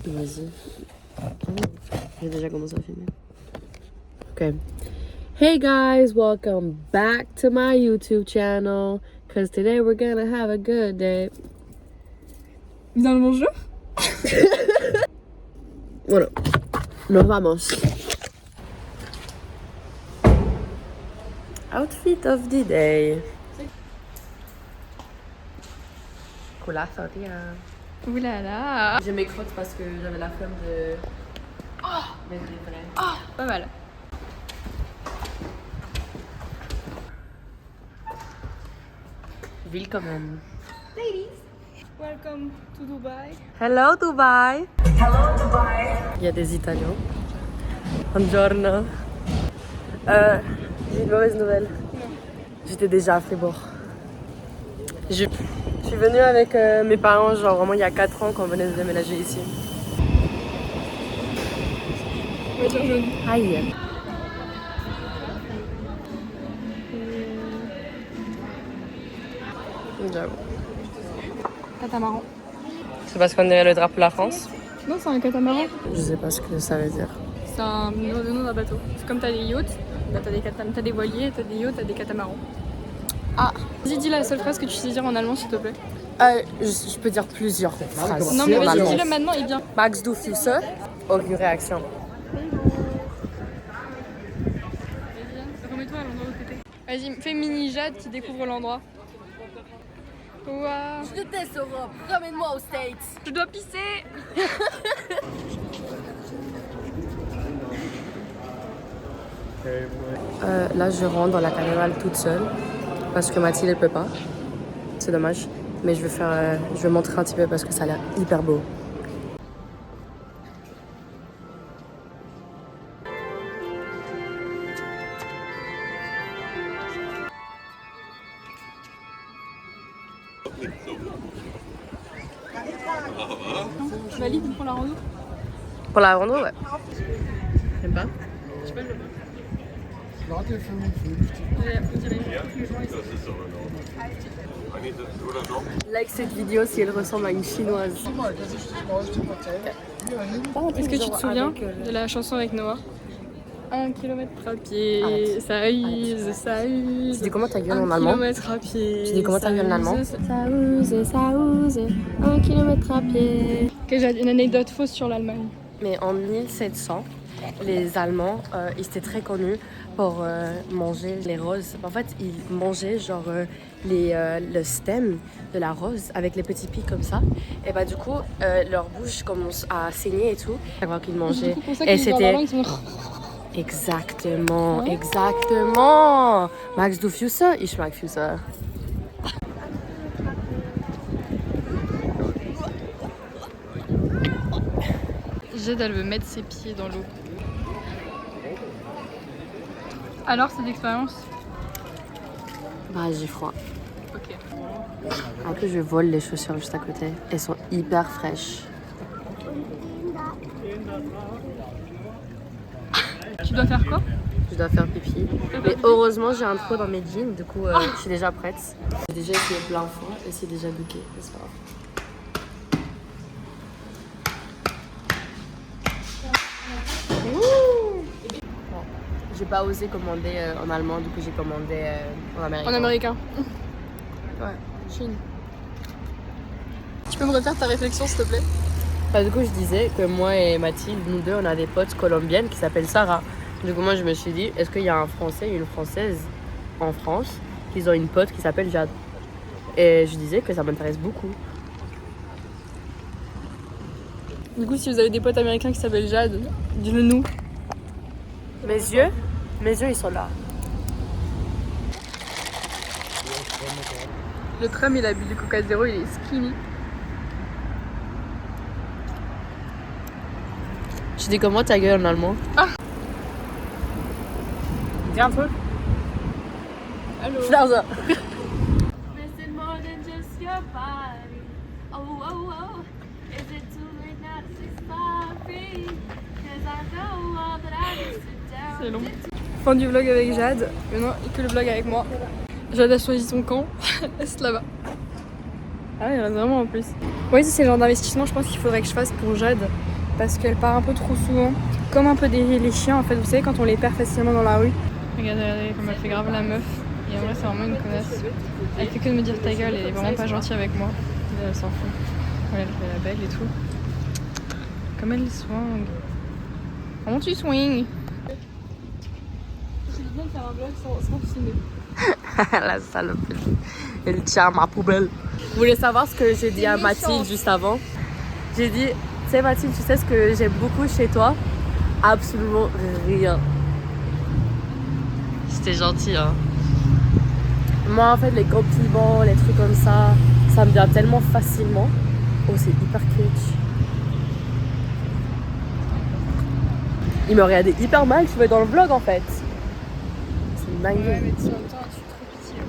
Vas-y. J'ai déjà commencé à filmer. Ok. Hey guys, welcome back to my YouTube channel. Cause today we're gonna have a good day. Dans le bonjour. Bueno, nos vamos. Outfit of the day. Culazo, tia. Ouh là là. J'ai mes crottes parce que j'avais la flemme de mettre des vrais. Oh, pas mal. Willkommen. Ladies, welcome to Dubai. Hello Dubai. Hello Dubai. Il y a des Italiens. Buongiorno. J'ai une mauvaise nouvelle. J'étais déjà à Fribourg. Je suis venue avec mes parents, genre vraiment il y a 4 ans quand on venait de déménager ici. Voiture jaune. Aïe. J'avoue. Catamaran. C'est parce qu'on dirait le drapeau de la France? Non, c'est un catamaran. Je sais pas ce que ça veut dire. C'est le nom d'un bateau. C'est comme t'as des yachts, bah t'as des voiliers, t'as des yachts, t'as des catamarans. Ah, vas-y, dis la seule phrase que tu sais dire en allemand, s'il te plaît. Je peux dire plusieurs phrases. Non, mais en vas-y, allemand. dis-le maintenant et bien. Max du Füße, aucune réaction. Vas-y, remets-toi à l'endroit où t'étais. Vas-y, fais mini Jade qui découvre l'endroit. Ouah. Je déteste Europe, ramène-moi aux States. Je dois pisser. Là, je rentre dans la cathédrale toute seule parce que Mathilde elle peut pas. C'est dommage, mais je vais montrer un petit peu parce que ça a l'air hyper beau. Tu valides pour la rando? Pour la rando, ouais. J'aime pas. Je sais pas, je veux pas. Like cette vidéo si elle ressemble à une chinoise. Est-ce que tu te souviens de la chanson avec Noah? 1 kilomètre à pied, Arrête. ça use, ça use. Tu dis comment ta gueule en 1 allemand? kilomètre à pied. Tu dis comment ta gueule en allemand? Ça use, 1 kilomètre à pied. Ok, j'ai une anecdote fausse sur l'Allemagne. Mais en 1700, les Allemands, ils étaient très connus pour manger les roses. En fait, ils mangeaient genre le stem de la rose avec les petits pics comme ça. Et bah du coup, leur bouche commence à saigner et tout. Alors qu'ils mangeaient. Et c'était exactement, exactement. Max du Füße, ich mag Füße. Jade, elle veut mettre ses pieds dans l'eau. Alors, cette expérience? Bah j'ai froid. Ok. En plus, je vole les chaussures juste à côté. Elles sont hyper fraîches. Tu dois faire quoi? Je dois faire pipi. Mais heureusement, j'ai un trou dans mes jeans. Du coup, je suis déjà prête. J'ai déjà essayé plein de fois et c'est déjà bouqué. C'est pas grave. J'ai pas osé commander en allemand, du coup j'ai commandé en américain. En américain. Ouais. Chine. Tu peux me refaire ta réflexion, s'il te plaît? Bah, du coup, je disais que moi et Mathilde, nous deux, on a des potes colombiennes qui s'appellent Sarah. Du coup, moi, je me suis dit, est-ce qu'il y a un Français et une Française en France qui ont une pote qui s'appelle Jade? Et je disais que ça m'intéresse beaucoup. Du coup, si vous avez des potes américains qui s'appellent Jade, dis-le nous. Mes yeux, ils sont là. Le tram, il a bu du Coca Zéro, il est skinny. Je dis comment ta gueule en allemand? Ah. Dis un truc. Allô? Schnauzer. Missing more than just your body. Oh, oh, oh. Is it too late now to say sorry? 'Cause I know all that I need to down. C'est long. Fin du vlog avec Jade. Maintenant, que le vlog avec moi. Jade a choisi son camp. C'est là-bas. Ah, il reste vraiment en plus. Oui, c'est le genre d'investissement, je pense qu'il faudrait que je fasse pour Jade. parce qu'elle part un peu trop souvent. Comme un peu les chiens en fait, vous savez quand on les perd facilement dans la rue. Regardez comme elle fait grave la meuf. Et en vrai c'est vraiment une connasse. Elle fait que de me dire ta gueule, elle est vraiment pas gentille avec moi. Elle s'en fout. Voilà, elle fait la belle et tout. Comme elle swing. Comment tu swing? J'ai bien de faire un vlog sans filmer. La salope. Elle tient ma poubelle. Vous voulez savoir ce que j'ai dit à Mathilde juste avant? J'ai dit, tu sais Mathilde, tu sais ce que j'aime beaucoup chez toi? Absolument rien. C'était gentil, hein. Moi, en fait, les compliments, les trucs comme ça me vient tellement facilement. Oh, c'est hyper cringe. Il me regardait hyper mal, tu veux dans le vlog en fait. C'est une dinguerie. Ouais, mais en même temps, tu es trop pitié.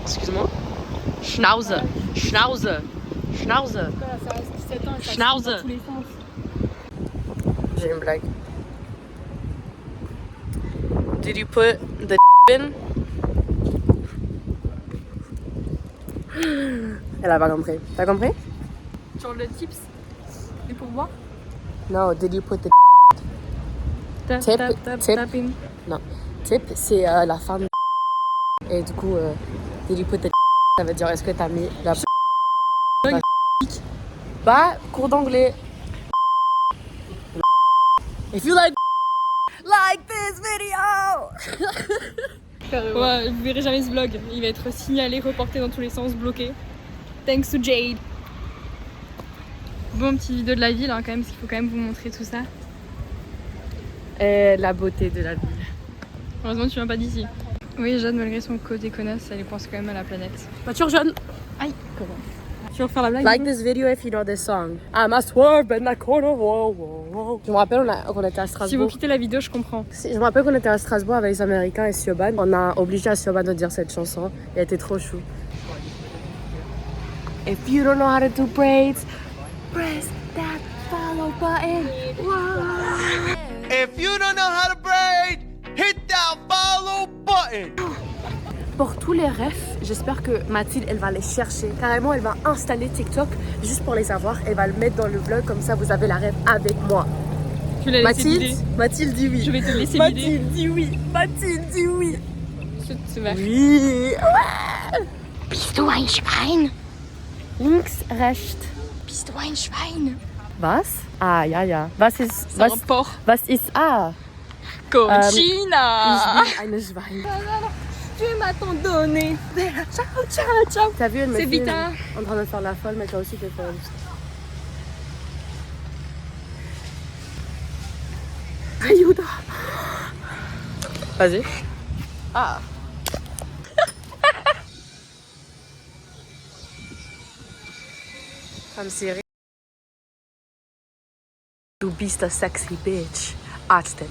Excuse-moi. Schnauze. Schnauze. Schnauze. Voilà, ça reste 17 ans et ça Schnauze. dans tous les sens. J'ai une blague. Did you put the in? Elle a pas compris. T'as compris? Genre le tips. Et pour boire? Non, did you put the Tap, Tip, tap, tap, tip. tapping. Non. Tip, c'est la fin de et du coup, did you put the ça veut dire est-ce que t'as mis la bah, cours d'anglais. If you like this video. Ouais, vous verrez jamais ce vlog. Il va être signalé, reporté dans tous les sens, bloqué. Thanks to Jade. Bon, petite vidéo de la ville, hein, quand même, parce qu'il faut quand même vous montrer tout ça. Et la beauté de la ville. Heureusement, tu viens pas d'ici. Oui, Jade, malgré son côté connasse, elle pense quand même à la planète. Voiture jaune. Aïe, comment? Tu veux refaire la blague? Like this video if you know this song. I'm a swerve in the corner. Whoa, whoa, whoa. Je me rappelle qu'on était à Strasbourg. Si vous quittez la vidéo, je comprends. Je me rappelle qu'on était à Strasbourg avec les Américains et Siobhan. On a obligé à Siobhan de dire cette chanson. Elle était trop chou. If you don't know how to do braids, press that follow button. Whoa. If you don't know how to braid, hit that follow button. Pour tous les refs, j'espère que Mathilde, elle va les chercher. Carrément, elle va installer TikTok juste pour les avoir. Elle va le mettre dans le vlog, comme ça vous avez la ref avec moi. Tu l'as laissé l'idée. Mathilde dit oui. Je vais te laisser l'idée. Mathilde dit oui. Mathilde dit oui. C'est vache. Oui. Bist du ein Schwein? Links, rechts. Bist du ein Schwein? Was? Ah, ja, ja. Was ist, C'est un porc. was ist A? Cochina. Ich bin eine Schwein. Tu m'as tant donné. Ciao, ciao, ciao. T'as vu, elle me C'est filme Vita. en train de faire la folle, mais toi aussi t'es folle. Ayuda. Vas-y. Ah. Comme Siri. Du bist a sexy bitch. Arztin.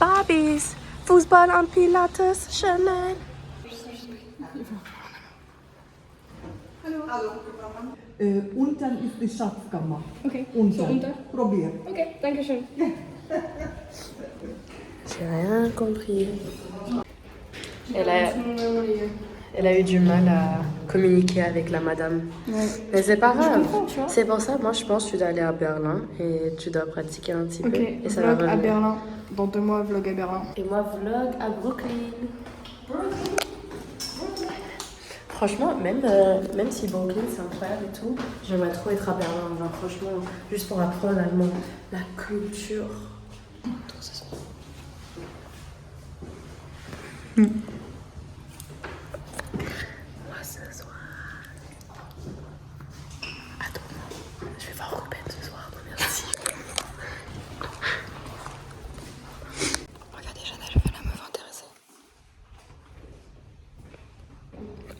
Barbies. Fußball und Pilates. Schön. Unten ist die Schatzkammer. Okay. Unten. So unter? Probier. Ok, danke schön. J'ai rien compris. Elle a eu du mal à communiquer avec la madame. Ouais. Mais c'est pas grave. comprends, tu vois. C'est pour ça, moi je pense que tu dois aller à Berlin et tu dois pratiquer un petit peu. Et ça vlog va à revenir. Berlin. Dans 2 mois, vlog à Berlin. Et moi, vlog à Brooklyn. Franchement, même si Brooklyn c'est incroyable et tout, j'aimerais trop être à Berlin. Genre, franchement, juste pour apprendre l'allemand, la culture. Trop ce soir. Moi ce soir. Attends, je vais voir Ruben ce soir. Non, merci. Regardez, Chanel, je vais la meuf intéressée.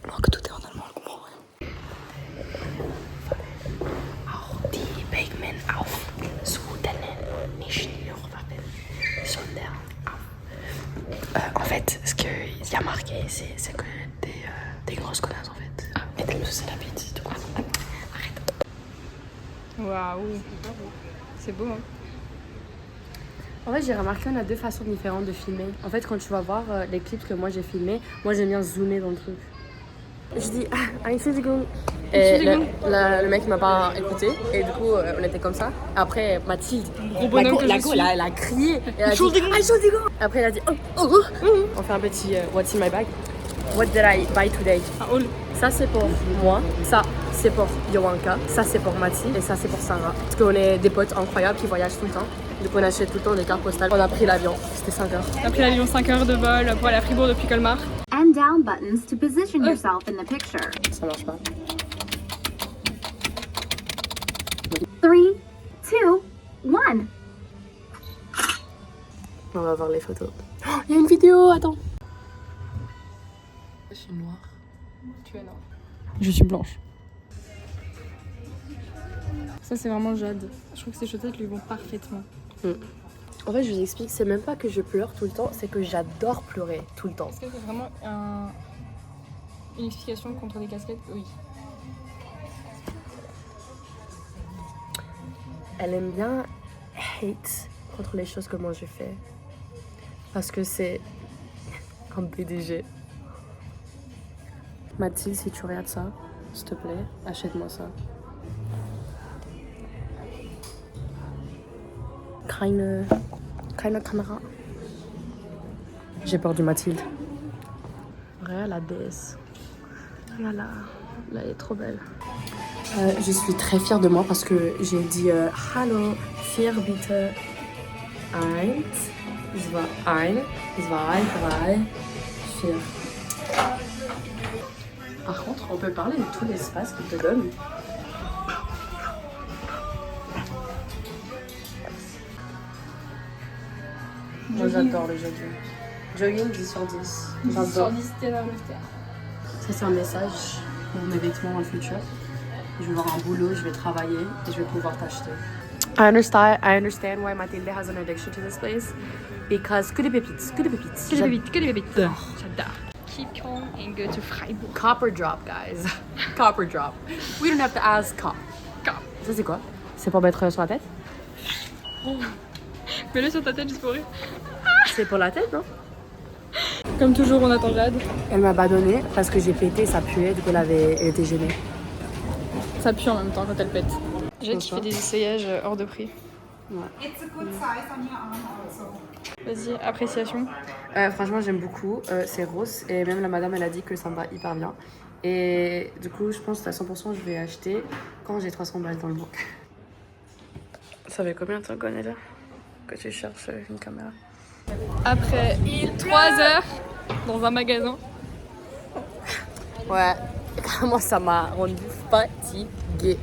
Alors que tout est en allemand, je comprends rien. Auch die Pigmen auf Sudanen nicht nur Waffen, sondern en fait, ce qu'il y a marqué, c'est que des grosses connasses en fait. Et t'aimes sucer la bite, du coup. Arrête. Waouh. C'est beau, hein. En fait, j'ai remarqué qu'on a 2 façons différentes de filmer. En fait, quand tu vas voir les clips que moi j'ai filmés, moi j'aime bien zoomer dans le truc. Je dis Entschuldigung. Et le mec m'a pas écouté et du coup on était comme ça. Après Mathilde, elle a crié. Elle a dit Entschuldigung. Après elle a dit On fait un petit What's in my bag? What did I buy today? Ça c'est pour moi, ça c'est pour Yoanka, ça c'est pour Mathilde et ça c'est pour Sarah. Parce qu'on est des potes incroyables qui voyagent tout le temps. Donc on achète tout le temps des cartes postales. On a pris l'avion, c'était 5 heures. On a pris l'avion 5 heures de vol pour aller à Fribourg depuis Colmar. And down buttons to position yourself in the picture. Ça marche pas. 3, 2, 1. On va voir les photos. Oh, il y a une vidéo, attends. Je suis noire. Tu es noire. Je suis blanche. Ça c'est vraiment Jade. Je trouve que ces chaussettes lui vont parfaitement. En fait, je vous explique, c'est même pas que je pleure tout le temps, c'est que j'adore pleurer tout le temps. Est-ce que c'est vraiment une explication contre les casquettes? Oui. Elle aime bien hate contre les choses que moi je fais. Parce que c'est un PDG. Mathilde, si tu regardes ça, s'il te plaît, achète-moi ça. Keine Kamera. J'ai peur du Mathilde. Regarde la déesse. Regarde là, elle est trop belle. Je suis très fière de moi parce que j'ai dit Hallo, vier bitte. 1, 2, 1, 2, 3, 4. Par contre, on peut parler de tout l'espace qu'il te donne. Moi j'adore le jogging. Jogging 10 sur 10. J'adore. 10 Ça c'est un message pour mes vêtements dans le futur. Je vais avoir un boulot, je vais travailler et je vais pouvoir t'acheter. I understand why Mathilde has an addiction to this place. Because que des pépites. J'adore. Keep calm and go to Freiburg. Copper drop, guys. Copper drop. We don't have to ask cop. Cop. Ça c'est quoi? C'est pour mettre sur la tête? Mets-le sur ta tête juste pour rire. C'est pour la tête, non? Comme toujours, on attend Jade. Elle m'a pas donné parce que j'ai pété, ça puait, du coup elle était gênée. Ça pue en même temps quand elle pète. Jade qui fait des essayages hors de prix. Ouais. Vas-y, appréciation. Franchement, j'aime beaucoup. C'est rose et même la madame, elle a dit que ça me va hyper bien. Et du coup, je pense à 100%, je vais acheter quand j'ai 300 balles dans le banque. Ça fait combien de temps qu'on est là? Que tu cherches une caméra? Après 3 heures dans un magasin. Ouais, moi ça m'a rendue fatiguée.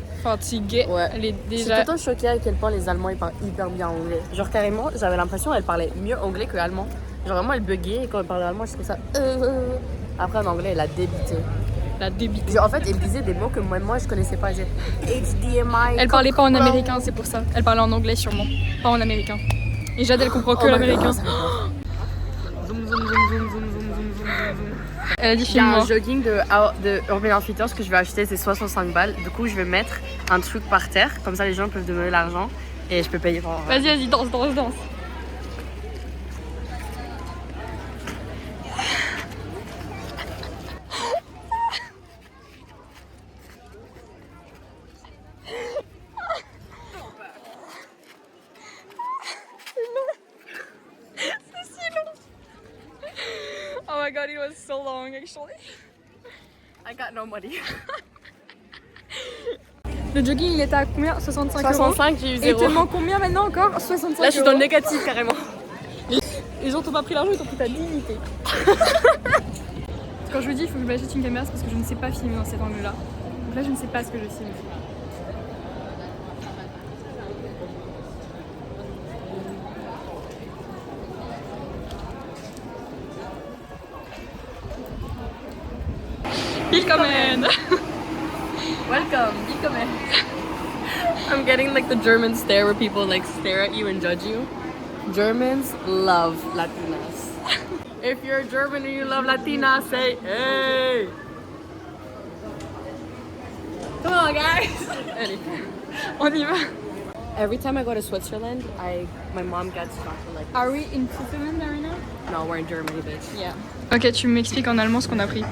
Ouais. Elle est Je suis tout déjà... le temps choquée à quel point les Allemands ils parlent hyper bien anglais. Genre carrément, j'avais l'impression qu'elle parlait mieux anglais que allemand. Genre vraiment elle buguait et quand elle parlait allemand, je trouvais ça... Après en anglais, elle a débité. Genre, en fait, elle disait des mots que moi je connaissais pas. HDMI. Elle parlait pas en américain, c'est pour ça. Elle parlait en anglais sûrement, pas en américain. Et Jade, elle comprend que l'américain. Elle a dit Il y a un filme-moi. jogging de Urban Outfitters que je vais acheter, c'est 65 balles. Du coup, je vais mettre un truc par terre, comme ça les gens peuvent donner l'argent et je peux payer pour... Vas-y, danse. Oh my god, it was so long actually. I got no money. Le jogging, il était à combien? 65 €. 65, j'ai eu Et il 0. te manque combien maintenant encore? 65 €. Là, je suis dans le négatif carrément. Les gens t'ont pas pris l'argent, ils t'ont pris ta dignité. Quand je vous dis il faut que je m'achète une caméra, c'est parce que je ne sais pas filmer dans cet angle-là. Donc là, je ne sais pas ce que je filme. Willkommen! Welcome. Willkommen. I'm getting like the German stare where people like stare at you and judge you. Germans love Latinas. If you're German and you love Latinas, say hey. Come on, guys. On y va! Every time I go to Switzerland, my mom gets chocolate like. Are we in Switzerland right now? No, we're in Germany, bitch. Yeah. Ok, tu m'expliques en allemand ce qu'on a pris.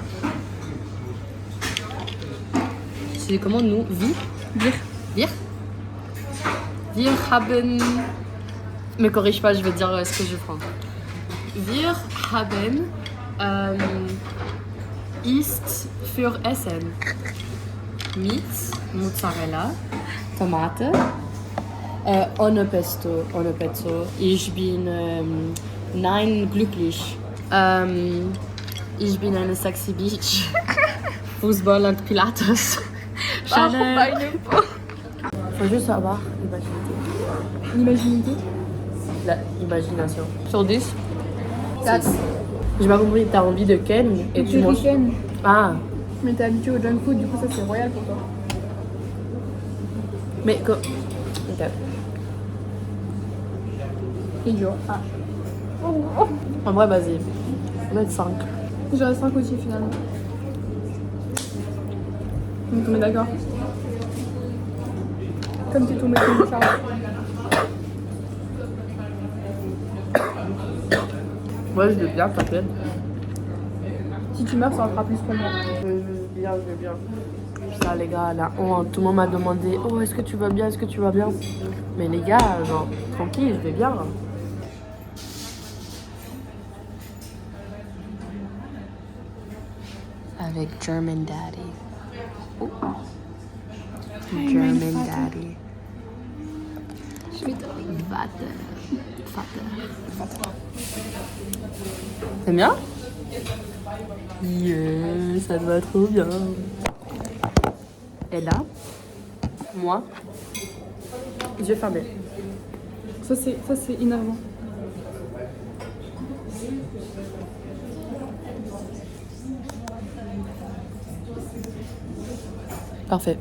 dit comment nous? Wir? Wir haben... Me corrige pas, je vais dire ce que je prends. Wir haben ist für Essen. Mit Mozzarella, Tomate, ohne Pesto. Ich bin nein glücklich. Ich bin eine sexy Beach. Fußball und Pilates. Chanel. Faut juste avoir L'imaginité. l'imagination. Sur 10 4. J'ai pas compris, t'as envie de Ken et tu manges. Ken. Ah, Mais t'es habitué au junk food, du coup ça c'est royal pour toi. mais ok. C'est dur. Ah. En vrai, vas-y. On va être 5. J'aurais 5 aussi finalement. Donc on est d'accord. Comme t'es tombé sur le charme. Ouais, je vais bien, t'inquiète. Si tu meurs, ça en fera plus pour moi. Je vais bien. Ça, les gars, là, tout le monde m'a demandé oh, est-ce que tu vas bien? Mais les gars, genre, tranquille, je vais bien. Avec German Daddy. Oh. German Daddy. Vater. C'est bien? Yeah, ça te va trop bien. Et là, moi, yeux fermés. Ça c'est énervant. Parfait.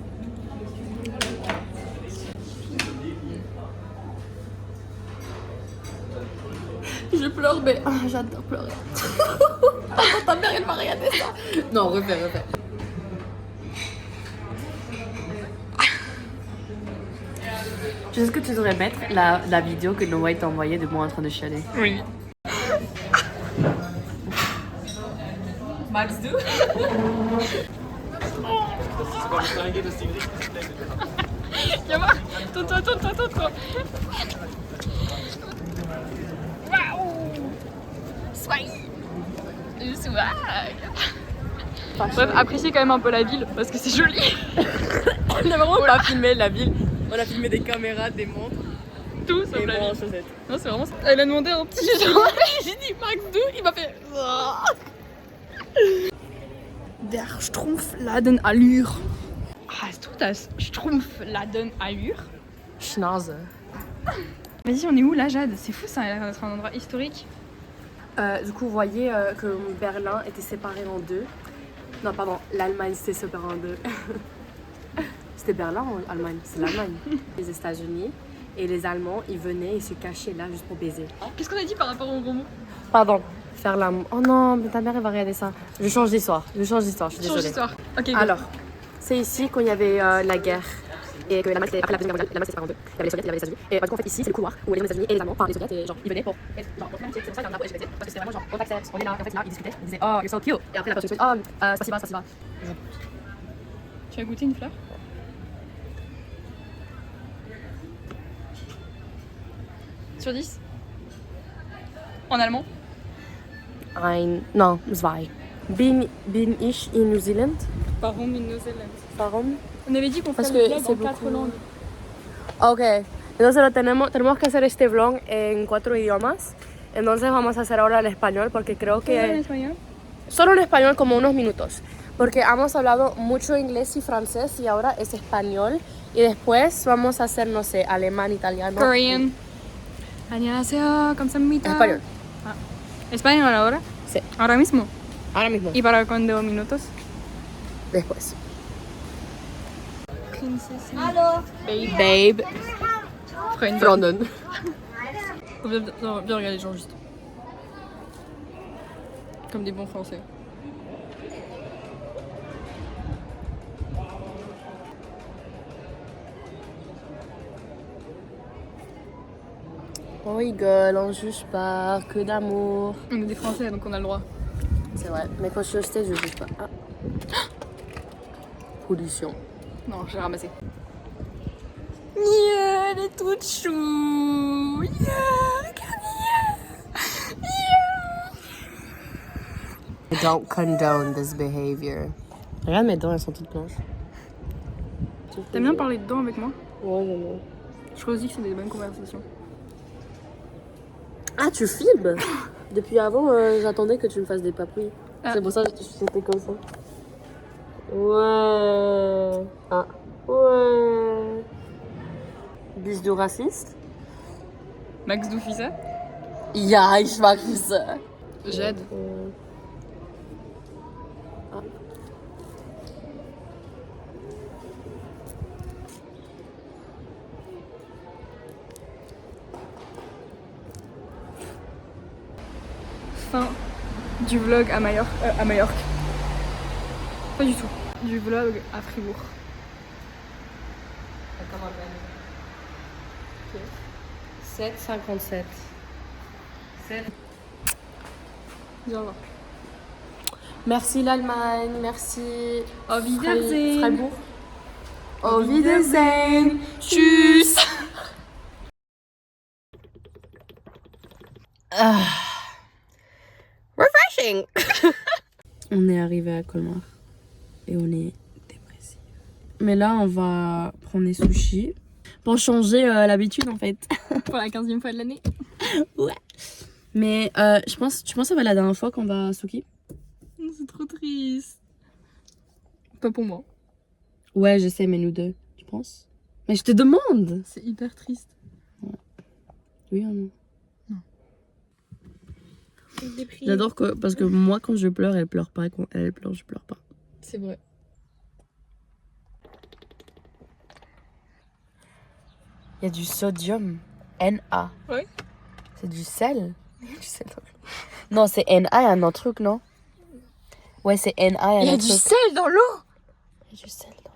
Je pleure, mais j'adore pleurer. Attends, ta mère, elle m'a regardé ça. Non, refais. Tu sais ce que tu devrais mettre? La vidéo que Noah t'a envoyée de moi en train de chialer. Oui. Magst du? Ja, mach! Tot. Waouh! Swag! Bref, appréciez quand même un peu la ville parce que c'est joli. On a vraiment pas filmé la ville. On a filmé des caméras, des montres. Tout sauf Et la moi en ville. chaussettes. Non, c'est vraiment. Elle a demandé un petit genre. J'ai dit Max 2, il m'a fait. Der Strumpfladenallure. Hast du das Strumpfladenallure? Schnauze. Vas-y, on est où là, Jade? C'est fou, ça a l'air d'être un endroit historique. Du coup, vous voyez que Berlin était séparé en deux. Non, pardon, l'Allemagne s'était séparée en deux. C'était Berlin ou Allemagne? C'est l'Allemagne. Les États-Unis et les Allemands, ils venaient et se cachaient là juste pour baiser. Qu'est-ce qu'on a dit par rapport au gros mot? Pardon, faire l'amour. Oh non, mais ta mère, elle va regarder ça. Je change d'histoire, je suis désolée. Change d'histoire. Ok, go. Alors, c'est ici quand il y avait la guerre. Et que l'Allemagne, après la Deuxième Guerre mondiale, l'Allemagne s'est séparée en deux. Il y avait les Soviets, il y avait les États-Unis. Et du coup, en fait, ici, c'est le couloir où les États-Unis et les Allemands, enfin les Soviets, et genre, ils venaient pour être genre, pour c'est pour ça qu'il y a un drapeau LGBT, parce que c'était vraiment genre, on t'accepte, on est là, et en fait, là, ils discutaient, ils disaient, oh, you're so cute. Et après, la personne se dit, oh, spasiba. Tu as goûté une fleur? Sur 10? En allemand? Non, zwei. Bin ich in New Zealand? Warum in New Zealand? Warum? On avait dit qu'on Parce ferait le que vlog c'est en 4 beaucoup. langues. Ok, entonces tenemos que hacer este vlog en 4 idiomas. Entonces vamos a hacer ahora el español porque creo ¿Qué en que... español? Solo en español como unos minutos. Porque hemos hablado mucho inglés y francés y ahora es español. Y después vamos a hacer, no sé, alemán, italiano. Korean. 안녕하세요, 감사합니다. Español. ¿Español ahora? Sí, Ahora mismo. ahora mismo. ¿Y para cuándo minutos? Después. Allô. Babe. Friend. Brandon. Bien regarder les gens juste. Comme des bons français. On rigole, on juge pas, que d'amour. On est des français donc on a le droit. C'est vrai, mais quand je suis hostée, je juge pas. Ah. Pollution. Non, j'ai ramassé. Yeah, elle est toute chou. Yeah, regarde, yeah. I don't condone this behavior. Regarde mes dents, elles sont toutes blanches. T'aimes bien parler dedans avec moi? Ouais, non. Je trouve aussi que c'est des bonnes conversations. Ah, tu filmes? Depuis avant, j'attendais que tu me fasses des papouilles. Ah. C'est pour ça que j'étais comme ça. Ouais. Ah. Ouais. Bisous raciste? Max Doufisa? Ja, ich mag ça. Jade. Ah. Fin du vlog à Majorque. À Majorque. Pas du tout. Du vlog à Fribourg. 7,57. 7. Viens voir. Merci l'Allemagne, merci Auf Wiedersehen. Freiburg. Auf Wiedersehen. Tschüss. Refreshing. On est arrivé à Colmar et on est dépressif. Mais là, on va prendre des sushis pour changer l'habitude en fait. Pour la 15e fois de l'année. Ouais. Mais tu penses que ça va la dernière fois qu'on va à Suki? C'est trop triste. Pas pour moi. Ouais, je sais, mais nous deux, tu penses? Mais je te demande. C'est hyper triste. Oui ou non? Déprimée. J'adore parce que moi, quand je pleure, elle pleure pas. Quand elle pleure, je pleure pas. C'est vrai. Il y a du sodium. Na. Ouais. C'est du sel. Du sel. Non, c'est Na, il y a un autre truc, non? Ouais, c'est Na, il y a un autre truc. sel dans l'eau. Il y a du sel dans